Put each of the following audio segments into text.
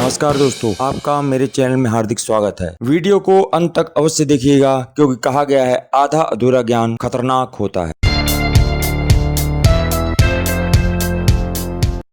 नमस्कार दोस्तों, आपका मेरे चैनल में हार्दिक स्वागत है। वीडियो को अंत तक अवश्य देखिएगा क्योंकि कहा गया है आधा अधूरा ज्ञान खतरनाक होता है।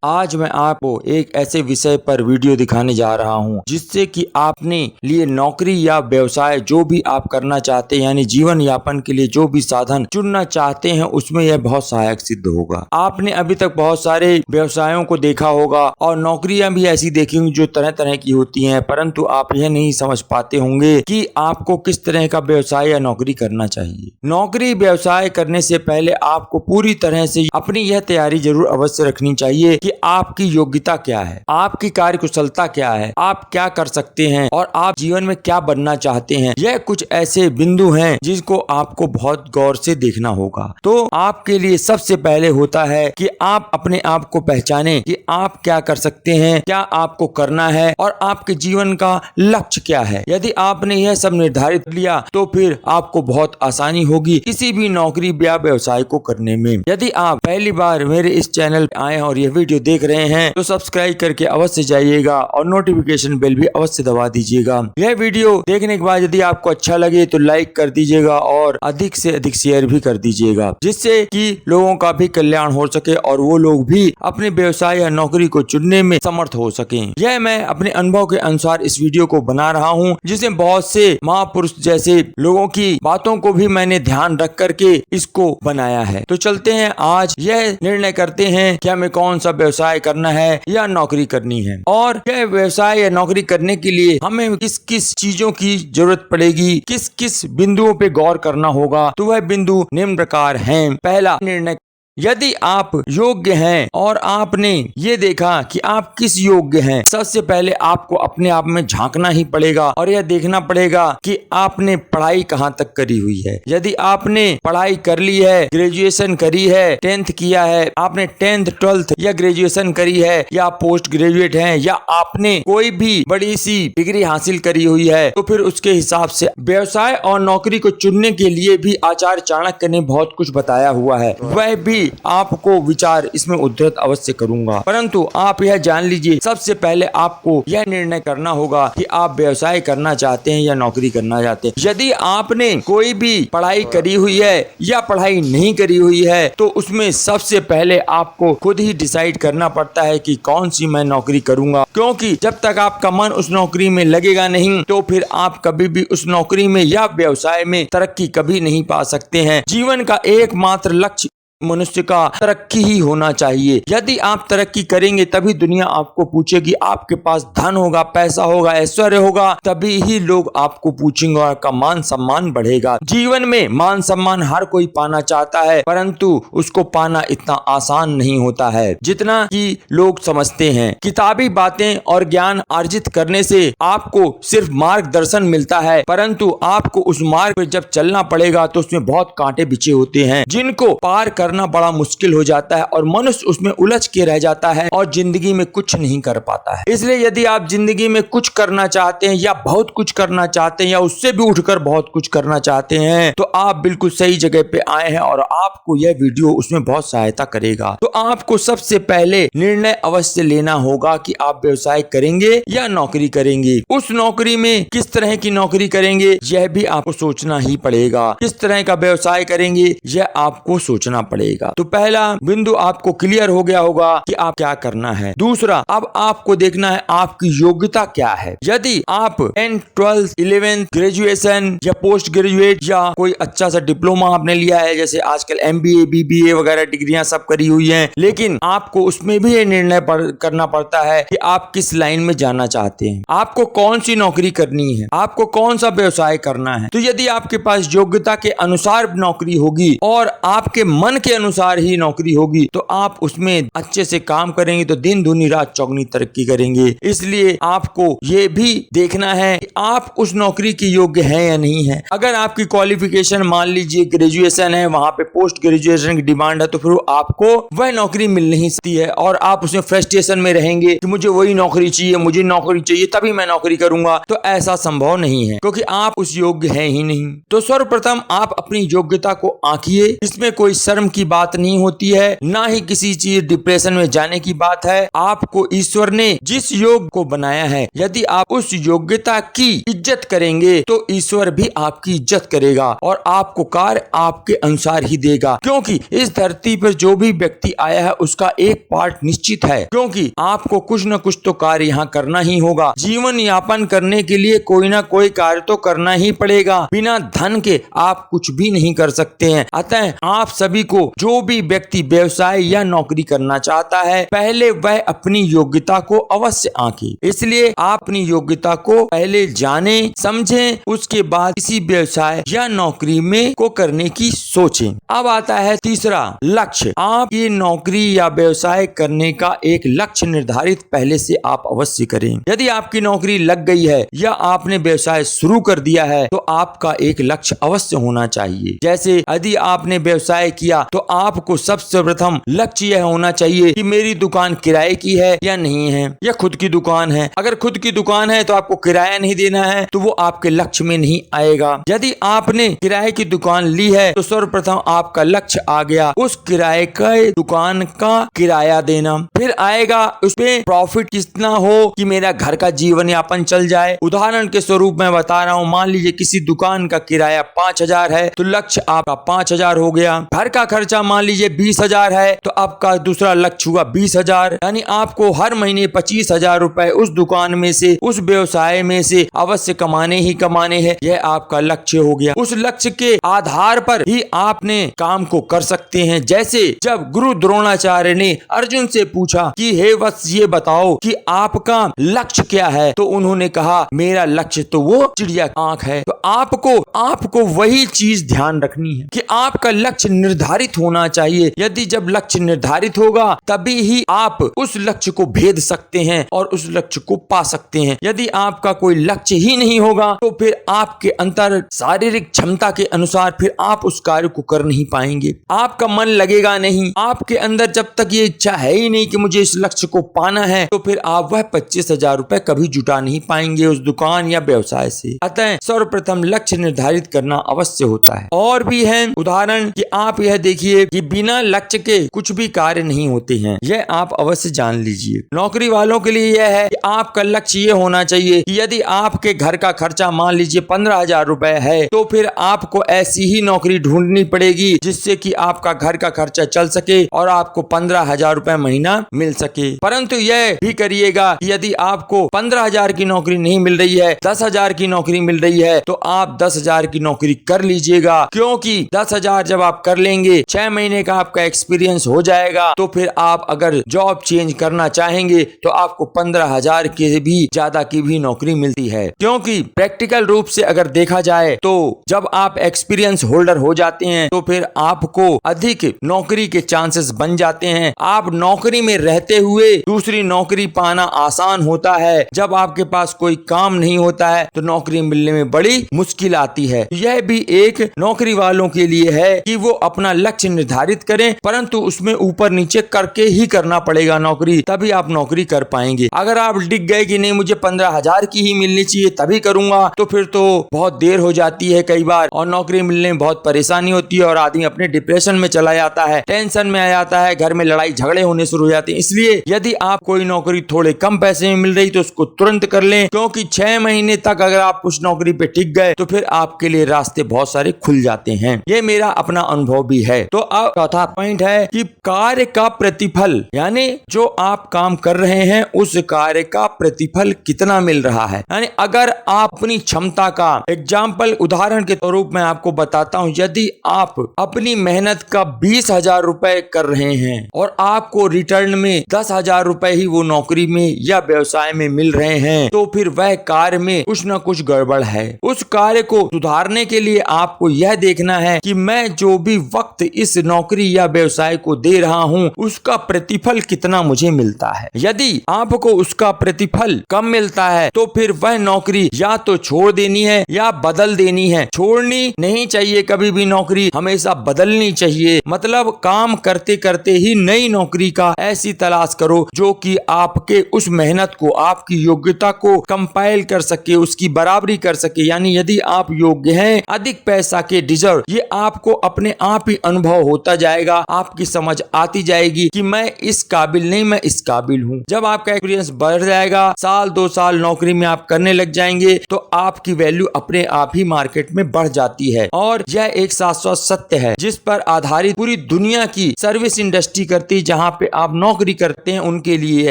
आज मैं आपको एक ऐसे विषय पर वीडियो दिखाने जा रहा हूं जिससे कि आपने लिए नौकरी या व्यवसाय जो भी आप करना चाहते हैं यानी जीवन यापन के लिए जो भी साधन चुनना चाहते हैं उसमें यह बहुत सहायक सिद्ध होगा। आपने अभी तक बहुत सारे व्यवसायों को देखा होगा और नौकरियां भी ऐसी देखी होंगी जो तरह तरह की होती हैं, परंतु आप यह नहीं समझ पाते होंगे कि आपको किस तरह का व्यवसाय या नौकरी करना चाहिए। नौकरी व्यवसाय करने से पहले आपको पूरी तरह से अपनी यह तैयारी जरूर अवश्य रखनी चाहिए कि आपकी योग्यता क्या है, आपकी कार्यकुशलता क्या है, आप क्या कर सकते हैं और आप जीवन में क्या बनना चाहते हैं। यह कुछ ऐसे बिंदु हैं जिसको आपको बहुत गौर से देखना होगा। तो आपके लिए सबसे पहले होता है कि आप अपने आप को पहचानें कि आप क्या कर सकते हैं, क्या आपको करना है और आपके जीवन का लक्ष्य क्या है। यदि आपने यह सब निर्धारित लिया तो फिर आपको बहुत आसानी होगी किसी भी नौकरी या व्यवसाय को करने में। यदि आप पहली बार मेरे इस चैनल पे आए और यह वीडियो देख रहे हैं तो सब्सक्राइब करके अवश्य जाइएगा और नोटिफिकेशन बेल भी अवश्य दबा दीजिएगा। यह वीडियो देखने के बाद यदि आपको अच्छा लगे तो लाइक कर दीजिएगा और अधिक से अधिक शेयर भी कर दीजिएगा, जिससे कि लोगों का भी कल्याण हो सके और वो लोग भी अपने व्यवसाय या नौकरी को चुनने में समर्थ हो सके। यह मैं अपने अनुभव के अनुसार इस वीडियो को बना रहा हूँ, जिसमें बहुत से महापुरुष जैसे लोगों की बातों को भी मैंने ध्यान रख करके इसको बनाया है। तो चलते हैं, आज यह निर्णय करते हैं कि हमें कौन सा व्यवसाय करना है या नौकरी करनी है और यह व्यवसाय या नौकरी करने के लिए हमें किस किस चीजों की जरूरत पड़ेगी, किस किस बिंदुओं पे गौर करना होगा। तो वह बिंदु निम्न प्रकार हैं। पहला निर्णय, यदि आप योग्य हैं और आपने ये देखा कि आप किस योग्य हैं, सबसे पहले आपको अपने आप में झांकना ही पड़ेगा और यह देखना पड़ेगा कि आपने पढ़ाई कहाँ तक करी हुई है। यदि आपने पढ़ाई कर ली है, ग्रेजुएशन करी है, 10th किया है, आपने 10th 12th या ग्रेजुएशन करी है या पोस्ट ग्रेजुएट हैं या आपने कोई भी बड़ी सी डिग्री हासिल करी हुई है, तो फिर उसके हिसाब से व्यवसाय और नौकरी को चुनने के लिए भी आचार्य चाणक्य ने बहुत कुछ बताया हुआ है। वह भी आपको विचार इसमें उद्धृत अवश्य करूंगा, परंतु आप यह जान लीजिए सबसे पहले आपको यह निर्णय करना होगा कि आप व्यवसाय करना चाहते हैं या नौकरी करना चाहते हैं। यदि आपने कोई भी पढ़ाई करी हुई है या पढ़ाई नहीं करी हुई है तो उसमें सबसे पहले आपको खुद ही डिसाइड करना पड़ता है कि कौन सी मैं नौकरी करूंगा, क्योंकि जब तक आपका मन उस नौकरी में लगेगा नहीं तो फिर आप कभी भी उस नौकरी में या व्यवसाय में तरक्की कभी नहीं पा सकते हैं। जीवन का एकमात्र लक्ष्य मनुष्य का तरक्की ही होना चाहिए। यदि आप तरक्की करेंगे तभी दुनिया आपको पूछेगी, आपके पास धन होगा, पैसा होगा, ऐश्वर्य होगा, तभी ही लोग आपको पूछेंगे और आपका मान सम्मान बढ़ेगा। जीवन में मान सम्मान हर कोई पाना चाहता है, परंतु उसको पाना इतना आसान नहीं होता है जितना कि लोग समझते हैं। किताबी बातें और ज्ञान अर्जित करने से आपको सिर्फ मार्गदर्शन मिलता है, परंतु आपको उस मार्ग पर जब चलना पड़ेगा तो उसमें बहुत कांटे बिछे होते हैं जिनको पार करना बड़ा मुश्किल हो जाता है और मनुष्य उसमें उलझ के रह जाता है और जिंदगी में कुछ नहीं कर पाता है। इसलिए यदि आप जिंदगी में कुछ करना चाहते हैं या बहुत कुछ करना चाहते हैं या उससे भी उठकर बहुत कुछ करना चाहते हैं तो आप बिल्कुल सही जगह पे आए हैं और आपको यह वीडियो उसमें बहुत सहायता करेगा। तो आपको सबसे पहले निर्णय अवश्य लेना होगा कि आप व्यवसाय करेंगे या नौकरी करेंगे। उस नौकरी में किस तरह की नौकरी करेंगे यह भी आपको सोचना ही पड़ेगा। किस तरह का व्यवसाय करेंगे यह आपको सोचना पड़ेगा। तो पहला बिंदु आपको क्लियर हो गया होगा कि आप क्या करना है। दूसरा, अब आपको देखना है आपकी योग्यता क्या है। यदि आप 10th 12th 11th ग्रेजुएशन या पोस्ट ग्रेजुएट या कोई अच्छा सा डिप्लोमा आपने लिया है, जैसे आजकल MBA BBA वगैरह डिग्रियां सब करी हुई हैं, लेकिन आपको उसमें भी ये निर्णय करना पड़ता है कि आप किस लाइन में जाना चाहते हैं, आपको कौन सी नौकरी करनी है, आपको कौन सा व्यवसाय करना है। तो यदि आपके पास योग्यता के अनुसार नौकरी होगी और आपके मन के अनुसार ही नौकरी होगी तो आप उसमें अच्छे से काम करेंगे तो दिन दूनी रात चौगनी तरक्की करेंगे। इसलिए आपको ये भी देखना है कि आप उस नौकरी के योग्य हैं या नहीं है। अगर आपकी क्वालिफिकेशन मान लीजिए ग्रेजुएशन है, वहां पे पोस्ट ग्रेजुएशन की डिमांड है, तो फिर आपको वह नौकरी मिल नहीं सकती है और आप उसमें फ्रस्ट्रेशन में रहेंगे कि मुझे वही नौकरी चाहिए, मुझे नौकरी चाहिए तभी मैं नौकरी करूंगा। तो ऐसा संभव नहीं है क्योंकि आप उस योग्य हैं ही नहीं। तो सर्वप्रथम आप अपनी योग्यता को आंकिए, इसमें कोई शर्म की की बात नहीं होती है, ना ही किसी चीज डिप्रेशन में जाने की बात है। आपको ईश्वर ने जिस योग को बनाया है, यदि आप उस योग्यता की इज्जत करेंगे तो ईश्वर भी आपकी इज्जत करेगा और आपको कार्य आपके अनुसार ही देगा। क्योंकि इस धरती पर जो भी व्यक्ति आया है उसका एक पार्ट निश्चित है, क्योंकि आपको कुछ न कुछ तो कार्य यहाँ करना ही होगा। जीवन यापन करने के लिए कोई ना कोई कार्य तो करना ही पड़ेगा। बिना धन के आप कुछ भी नहीं कर सकते हैं। अतः आप सभी को, जो भी व्यक्ति व्यवसाय या नौकरी करना चाहता है, पहले वह अपनी योग्यता को अवश्य आंके। इसलिए आप अपनी योग्यता को पहले जाने समझें, उसके बाद किसी व्यवसाय या नौकरी में को करने की सोचें। अब आता है तीसरा लक्ष्य। आप ये नौकरी या व्यवसाय करने का एक लक्ष्य निर्धारित पहले से आप अवश्य करें। यदि आपकी नौकरी लग गई है या आपने व्यवसाय शुरू कर दिया है तो आपका एक लक्ष्य अवश्य होना चाहिए। जैसे यदि आपने व्यवसाय किया तो आपको सबसे प्रथम लक्ष्य यह होना चाहिए कि मेरी दुकान किराए की है या नहीं है, या खुद की दुकान है। अगर खुद की दुकान है तो आपको किराया नहीं देना है, तो वो आपके लक्ष्य में नहीं आएगा। यदि आपने किराए की दुकान ली है तो सर्वप्रथम आपका लक्ष्य आ गया उस किराए का दुकान का किराया देना। फिर आएगा उस पे प्रॉफिट कितना हो कि मेरा घर का जीवन यापन चल जाए। उदाहरण के स्वरूप मैं बता रहा हूँ, मान लीजिए किसी दुकान का किराया 5,000 है तो लक्ष्य आपका 5,000 हो गया। घर का खर्चा मान लीजिए 20,000 है तो आपका दूसरा लक्ष्य हुआ 20,000। यानी आपको हर महीने 25,000 रुपए उस दुकान में से, उस व्यवसाय में से अवश्य कमाने ही कमाने हैं। यह आपका लक्ष्य हो गया। उस लक्ष्य के आधार पर ही आपने काम को कर सकते हैं। जैसे जब गुरु द्रोणाचार्य ने अर्जुन से पूछा कि हे वत्स ये बताओ कि आपका लक्ष्य क्या है, तो उन्होंने कहा मेरा लक्ष्य तो वो चिड़िया आंख है। तो आपको वही चीज ध्यान रखनी है कि आपका लक्ष्य निर्धारित होना चाहिए। यदि जब लक्ष्य निर्धारित होगा तभी ही आप उस लक्ष्य को भेद सकते हैं और उस लक्ष्य को पा सकते हैं। यदि आपका कोई लक्ष्य ही नहीं होगा तो फिर आपके अंतर शारीरिक क्षमता के अनुसार फिर आप उस कार्य को कर नहीं पाएंगे, आपका मन लगेगा नहीं। आपके अंदर जब तक ये इच्छा है ही नहीं कि मुझे इस लक्ष्य को पाना है तो फिर आप वह 25,000 रुपए कभी जुटा नहीं पाएंगे उस दुकान या व्यवसाय से। अतः सर्वप्रथम लक्ष्य निर्धारित करना अवश्य होता है। और भी है उदाहरण कि आप यह देखिए कि बिना लक्ष्य के कुछ भी कार्य नहीं होते हैं, यह आप अवश्य जान लीजिए। नौकरी वालों के लिए यह है कि आपका लक्ष्य ये होना चाहिए कि यदि आपके घर का खर्चा मान लीजिए 15,000 रुपए है तो फिर आपको ऐसी ही नौकरी ढूंढनी पड़ेगी जिससे कि आपका घर का खर्चा चल सके और आपको 15,000 रुपए महीना मिल सके। परंतु यह भी करिएगा कि यदि आपको 15,000 की नौकरी नहीं मिल रही है, 10,000 की नौकरी मिल रही है तो आप 10,000 की नौकरी कर लीजिएगा। क्योंकि 10,000 जब आप कर लेंगे, 6 महीने का आपका एक्सपीरियंस हो जाएगा, तो फिर आप अगर जॉब चेंज करना चाहेंगे तो आपको 15,000 के भी ज्यादा की भी नौकरी मिलती है। क्योंकि प्रैक्टिकल रूप से अगर देखा जाए तो जब आप एक्सपीरियंस होल्डर हो जाते हैं तो फिर आपको अधिक नौकरी के चांसेस बन जाते हैं। आप नौकरी में रहते हुए दूसरी नौकरी पाना आसान होता है। जब आपके पास कोई काम नहीं होता है तो नौकरी मिलने में बड़ी मुश्किल आती है। यह भी एक नौकरी वालों के लिए है कि वो अपना लक्ष्य निर्धारित करें, परंतु उसमें ऊपर नीचे करके ही करना पड़ेगा नौकरी, तभी आप नौकरी कर पाएंगे। अगर आप डिग गए कि नहीं मुझे 15,000 की ही मिलनी चाहिए तभी करूंगा, तो फिर तो बहुत देर हो जाती है कई बार और नौकरी मिलने में बहुत परेशानी होती है और आदमी अपने डिप्रेशन में चला जाता है, टेंशन में आ जाता है, घर में लड़ाई झगड़े होने शुरू हो जाते हैं। इसलिए यदि आप कोई नौकरी थोड़े कम पैसे में मिल रही तो उसको तुरंत कर लें, क्योंकि 6 महीने तक अगर आप उस नौकरी पे टिक गए तो फिर आपके लिए रास्ते बहुत सारे खुल जाते हैं। ये मेरा अपना अनुभव भी है। तो अब चौथा पॉइंट है कि कार्य का प्रतिफल, यानी जो आप काम कर रहे हैं उस कार्य का प्रतिफल कितना मिल रहा है। यानी अगर आप अपनी क्षमता का एग्जाम्पल उदाहरण के रूप में आपको बताता हूं, यदि आप अपनी मेहनत का 20,000 रुपए कर रहे हैं और आपको रिटर्न में 10,000 रुपए ही वो नौकरी में या व्यवसाय में मिल रहे हैं तो फिर वह कार्य में कुछ न कुछ गड़बड़ है। उस कार्य को सुधारने के लिए आपको यह देखना है कि मैं जो भी वक्त इस नौकरी या व्यवसाय को दे रहा हूं उसका प्रतिफल कितना मुझे मिलता है। यदि आपको उसका प्रतिफल कम मिलता है तो फिर वह नौकरी या तो छोड़ देनी है या बदल देनी है। छोड़नी नहीं चाहिए कभी भी नौकरी, हमेशा बदलनी चाहिए। मतलब काम करते करते ही नई नौकरी का ऐसी तलाश करो जो कि आपके उस मेहनत को, आपकी योग्यता को कंपाइल कर सके, उसकी बराबरी कर सके। यानी यदि आप योग्य हैं अधिक पैसा के डिजर्व, ये आपको अपने आप ही अनुभव होता जाएगा, आपकी समझ आती जाएगी कि मैं इस काबिल नहीं, मैं इस काबिल हूँ। जब आपका एक्सपीरियंस बढ़ जाएगा, साल 2 साल नौकरी में आप करने लग जाएंगे, तो आपकी वैल्यू अपने आप ही मार्केट में बढ़ जाती है। और यह एक शाश्वत सत्य है जिस पर आधारित पूरी दुनिया की सर्विस इंडस्ट्री करती है, जहाँ पे आप नौकरी करते हैं उनके लिए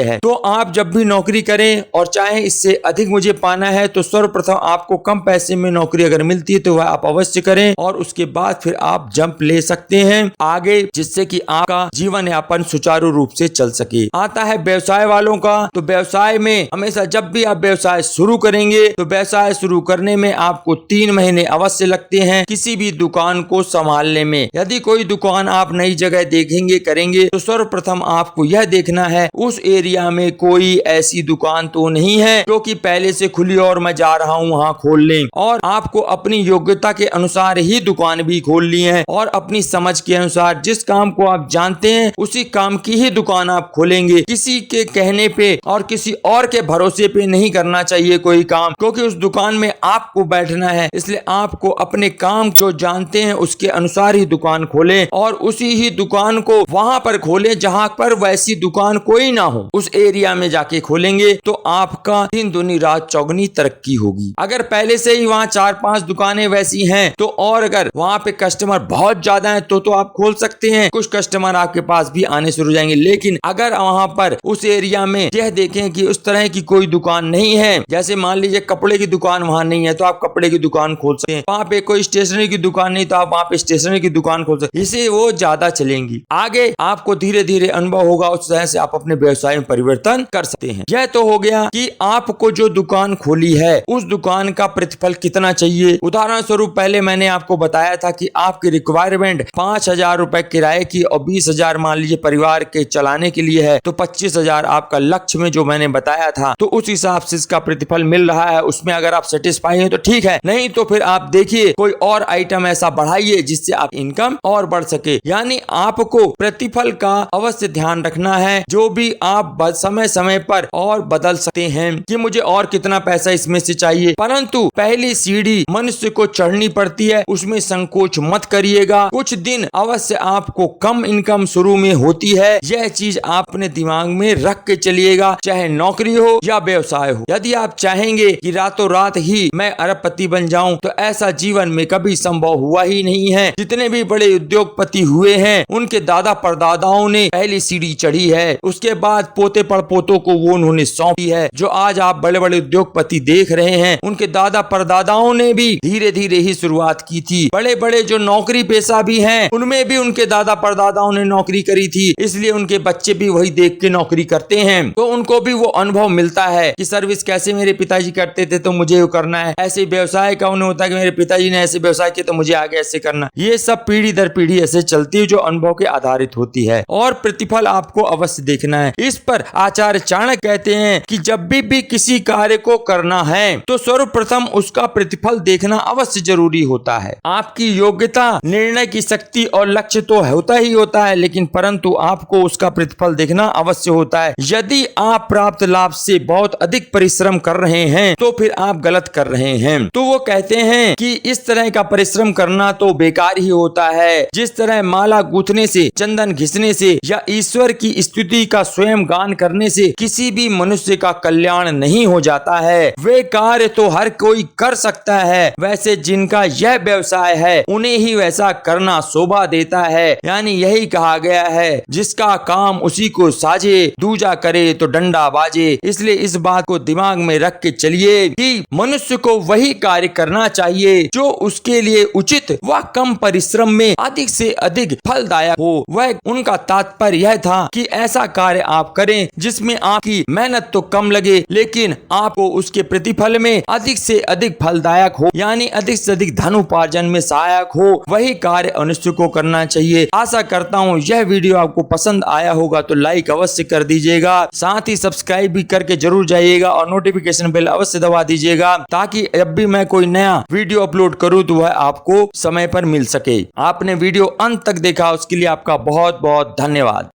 है। तो आप जब भी नौकरी करें और चाहे इससे अधिक मुझे पाना है, तो सर्वप्रथम आपको कम पैसे में नौकरी अगर मिलती है तो वह आप अवश्य करें, और उसके बाद फिर आप जंप ले सकते हैं आगे, जिससे कि आपका जीवन यापन सुचारू रूप से चल सके। आता है व्यवसाय वालों का। तो व्यवसाय में हमेशा जब भी आप व्यवसाय शुरू करेंगे, तो व्यवसाय शुरू करने में आपको 3 महीने अवश्य लगते हैं किसी भी दुकान को संभालने में। यदि कोई दुकान आप नई जगह देखेंगे करेंगे, तो सर्वप्रथम आपको यह देखना है उस एरिया में कोई ऐसी दुकान तो नहीं है जो कि पहले से खुली और मैं जा रहा हूँ वहाँ खोल लें। और आपको अपनी योग्यता के अनुसार ही दुकान भी खोलनी है, और अपनी समझ के अनुसार जिस काम को आप जानते हैं उसी काम की ही दुकान आप खोलेंगे। किसी के कहने पे और किसी और के भरोसे पे नहीं करना चाहिए कोई काम, क्योंकि उस दुकान में आपको बैठना है। इसलिए आपको अपने काम जो जानते हैं उसके अनुसार ही दुकान खोलें, और उसी ही दुकान को वहां पर खोलें जहां पर वैसी दुकान कोई ना हो। उस एरिया में जाके खोलेंगे तो आपका दिन दुनी रात चौगनी तरक्की होगी। अगर पहले से ही वहां 4-5 दुकानें वैसी हैं, तो और अगर वहां पे कस्टमर बहुत ज्यादा है तो आप खोल सकते हैं, कुछ कस्टमर आपके पास भी आने शुरू हो जाएंगे। लेकिन अगर वहां पर उस एरिया में यह देखें कि उस तरह की कोई दुकान नहीं है, जैसे मान लीजिए कपड़े की दुकान वहां नहीं है, तो आप कपड़े की दुकान खोल सकते हैं। वहां पे कोई स्टेशनरी की दुकान नहीं, तो आप वहां पे स्टेशनरी की दुकान खोल सकते हैं। इससे वो ज्यादा चलेंगी। आगे आपको धीरे धीरे अनुभव होगा, उस तरह से आप अपने व्यवसाय में परिवर्तन कर सकते हैं। यह तो हो गया कि आपको जो दुकान खोली है उस दुकान का प्रतिफल कितना चाहिए। उदाहरण स्वरूप पहले मैंने आपको बताया था कि आपकी रिक्वायरमेंट 5,000 रुपए किराए की और 20,000 मान लीजिए परिवार के चलाने के लिए है, तो 25,000 आपका लक्ष्य में जो मैंने बताया था, तो उस हिसाब से इसका प्रतिफल मिल रहा है। उसमें अगर आप सेटिस्फाई हैं तो ठीक है, नहीं तो फिर आप देखिए कोई और आइटम ऐसा बढ़ाइए जिससे आप इनकम और बढ़ सके। यानी आपको प्रतिफल का अवश्य ध्यान रखना है। जो भी आप समय समय पर और बदल सकते हैं कि मुझे और कितना पैसा इसमें से चाहिए, परंतु पहली सीढ़ी मनुष्य को चढ़नी पड़ती है, उसमें संकोच मत करिएगा। कुछ दिन अवश्य आपको कम इनकम शुरू में होती है, यह चीज आपने दिमाग में रख के चलिएगा, चाहे नौकरी हो या व्यवसाय हो। यदि आप चाहेंगे कि रातों रात ही मैं अरबपति बन जाऊं, तो ऐसा जीवन में कभी संभव हुआ ही नहीं है। जितने भी बड़े उद्योगपति हुए हैं उनके दादा परदादाओं ने पहली सीढ़ी चढ़ी है, उसके बाद पोते पड़पोतों को वो उन्होंने सौंपी है। जो आज आप बड़े बड़े उद्योगपति देख रहे हैं उनके दादा परदादाओं ने भी धीरे धीरे ही शुरुआत की थी। बड़े बड़े जो नौकरी पेशा भी हैं उनमें भी उनके दादा परदादाओं ने नौकरी करी थी, इसलिए उनके बच्चे भी वही देख के नौकरी करते हैं। तो उनको भी वो अनुभव मिलता है कि सर्विस कैसे मेरे पिताजी करते थे तो मुझे वो करना है, ऐसे व्यवसाय का उन्हें होता है कि मेरे पिताजी ने ऐसे व्यवसाय किया तो मुझे आगे ऐसे करना। ये सब पीढ़ी दर पीढ़ी ऐसे चलती है जो अनुभव के आधारित होती है, और प्रतिफल आपको अवश्य देखना है। इस पर आचार्य चाणक्य कहते हैं कि जब भी किसी कार्य को करना है तो सर्वप्रथम उसका प्रतिफल देखना अवश्य जरूरी होता है। आपकी योग्यता, निर्णय की शक्ति और लक्ष्य तो होता ही होता है, लेकिन परंतु आपको उसका प्रतिफल देखना अवश्य होता है। यदि आप प्राप्त लाभ से बहुत अधिक परिश्रम कर रहे हैं तो फिर आप गलत कर रहे हैं। तो वो कहते हैं कि इस तरह का परिश्रम करना तो बेकार ही होता है, जिस तरह माला गूंथने से, चंदन घिसने से या ईश्वर की स्तुति का स्वयं गान करने से किसी भी मनुष्य का कल्याण नहीं हो जाता है। वे कार्य तो हर कोई कर सकता है, वैसे जिनका यह व्यवसाय है उन्हें ही वैसा करना शोभा देता है। यानी यही कहा गया है, जिसका काम उसी को साजे, दूजा करे तो डंडा बाजे। इसलिए इस बात को दिमाग में रख के चलिए कि मनुष्य को वही कार्य करना चाहिए जो उसके लिए उचित व कम परिश्रम में अधिक से अधिक फलदायक हो। वह उनका तात्पर्य यह था कि ऐसा कार्य आप करें जिसमें आपकी मेहनत तो कम लगे लेकिन आपको उसके प्रतिफल में अधिक से अधिक फलदायक हो, यानी अधिक से अधिक धन उपार्जन में सहायक हो। वही कार्य मनुष्य को करना चाहिए। आशा करता हूँ यह वीडियो आपको पसंद आया होगा, तो लाइक अवश्य कर दीजिएगा, साथ ही सब्सक्राइब भी करके जरूर जाइएगा और नोटिफिकेशन बेल अवश्य दबा दीजिएगा, ताकि जब भी मैं कोई नया वीडियो अपलोड करूँ तो वह आपको समय पर मिल सके। आपने वीडियो अंत तक देखा उसके लिए आपका बहुत बहुत धन्यवाद।